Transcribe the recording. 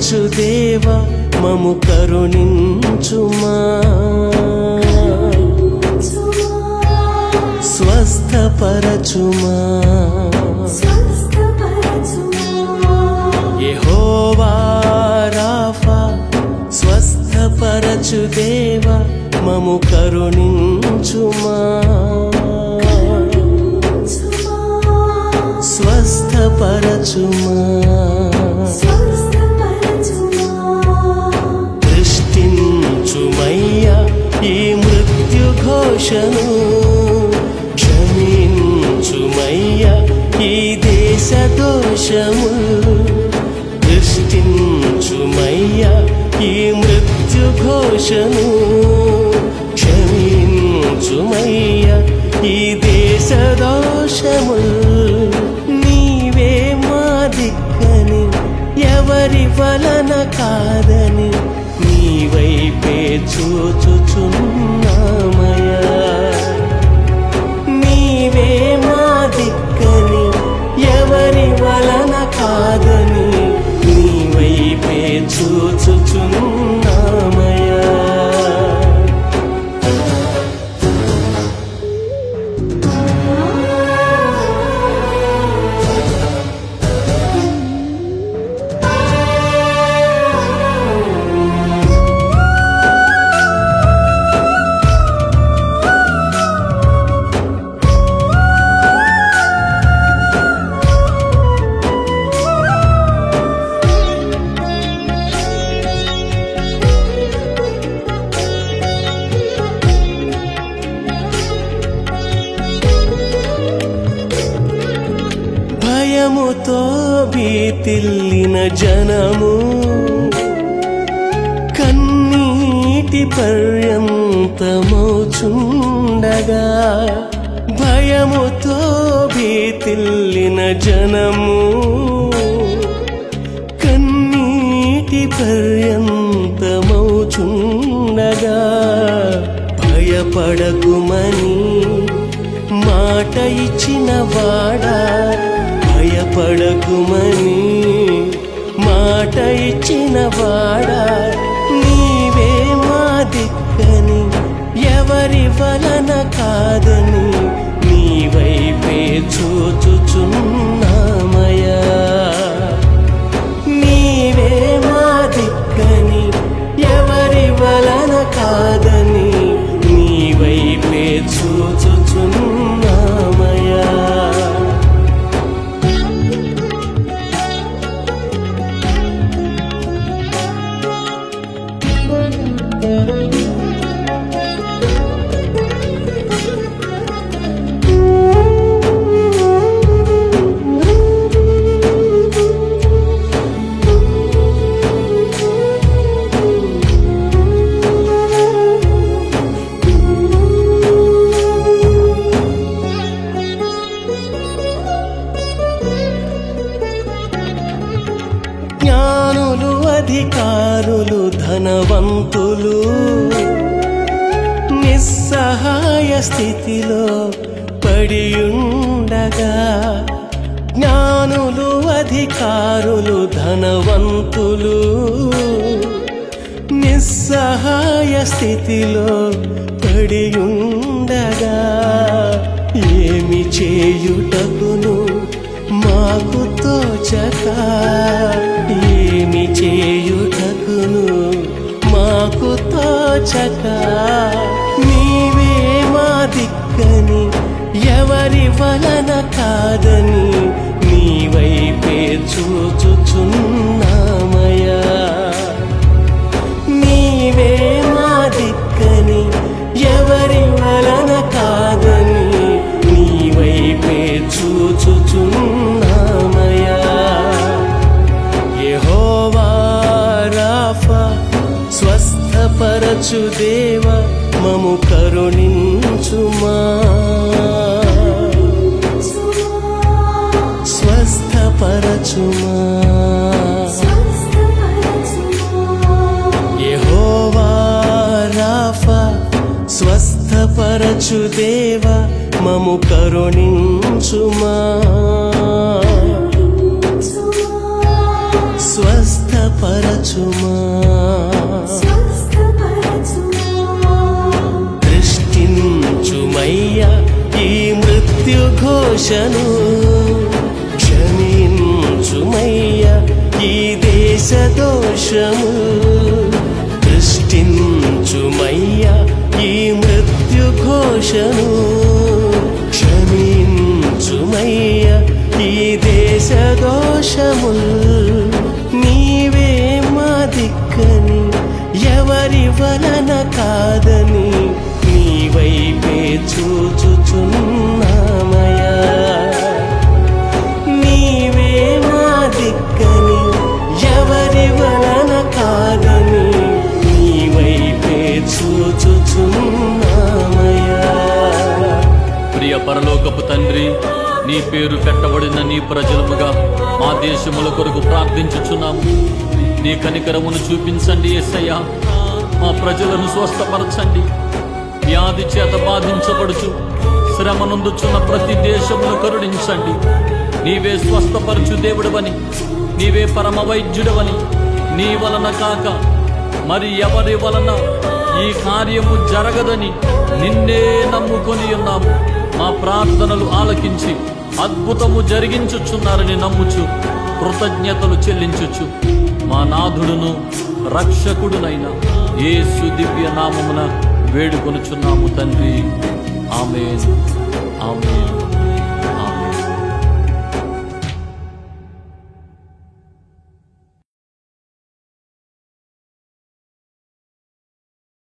స్వస్థపరచు దేవా మము కరుణించుమా స్వస్థపరచుమా యెహోవా రాఫా స్వస్థపరచు దేవా మము కరుణించుమా స్వస్థపరచుమా దృష్టించుమయ్యా ఈ మృత్యు ఘోషను క్షమించుమయ్యా ఈ దేశ దోషము దృష్టించుమయ్యా ఈ మృత్యు ఘోషను క్షమించుమయ్యా ఈ దేశ దోషము నీవే మా దిక్కని ఎవరి వలన కాదని నీ వైపే చూచుచున్నామయ్యా నీవే మా దిక్కని ఎవరి వలన కాదని నీ వైపే చూచుచున్నామయ్యా భయముతో భీతిల్లిన జనము కన్నీటి పర్యంతమౌచుండగా భయముతో భీతిల్లిన జనము కన్నీటి పర్యంతమౌచుండగా భయపడకుమని మాట ఇచ్చిన వాడా భయపడకుమని మాట ఇచ్చిన వాడా నీవే మా దిక్కని ఎవరి వలన కాదని నీ వైపే చూచుచున్నామయ్యా నీవే మా దిక్కని ఎవరి వలన కాదని నీ వైపే చూచుచున్నామయ్యా జ్ఞానులు అధికారులు ధనవంతులు నిస్సహాయ స్థితిలో పడియుండగా జ్ఞానులు అధికారులు ధనవంతులు నిస్సహాయ స్థితిలో పడియుండగా ఏమి చేయుటకును మాకు తోచక ఏమి చేయుటకును మాకు తోచక నీవే మా దిక్కని ఎవరి వలన కాదని నీ వైపే చూచుచున్నామయ్యా నీవే మా దిక్కని ఎవరి వలన కాదని నీ వైపే చూచుచున్నామయ్యా యెహోవా రాఫా స్వస్థపరచు దేవా మము కరుణించుమా స్వస్థపరచుమా యెహోవా రాఫా స్వస్థపరచు దేవా మము కరుణించుమా స్వస్థ స్వస్థపరచుమా దృష్టించుమయ్యా ఈ మృత్యు ఘోషను, క్షమించుమయ్యా ఈ దేశ దోషము. దృష్టించుమయ్యా ఈ మృత్యు ఘోషను, క్షమించుమయ్యా ఈ దేశ దోషముల్. నీవే మా దిక్కని ఎవరి వలన కాదని నీ వైపే చూచుచున్నామయ్యా. నీవే మా దిక్కని ఎవరి వలన కాదని నీ వైపే చూచుచున్నామయ్యా. ప్రియ పరలోకపు తండ్రి, నీ పేరు పెట్టబడిన నీ ప్రజలముగా మా దేశముల కొరకు ప్రార్థించుచున్నాము. నీ కనికరమును చూపించండి యేసయ్యా. మా ప్రజలను స్వస్థపరచండి. వ్యాధి చేత బాధించబడుచు శ్రమనందుచున్న ప్రతి దేశమును కరుణించండి. నీవే స్వస్థపరచు దేవుడవని, నీవే పరమ వైద్యుడవని, నీ వలన కాక మరి ఎవరి వలన ఈ కార్యము జరగదని నిన్నే నమ్ముకొని ఉన్నాము. మా ప్రార్థనలు ఆలకించి అద్భుతము జరిగించుచున్నారని నమ్ముచు కృతజ్ఞతలు చెల్లించుచు మా నాథుడును రక్షకుడునైన యేసు దివ్య నామమున వేడుకొనుచున్నాము తండ్రి. ఆమేన్, ఆమేన్.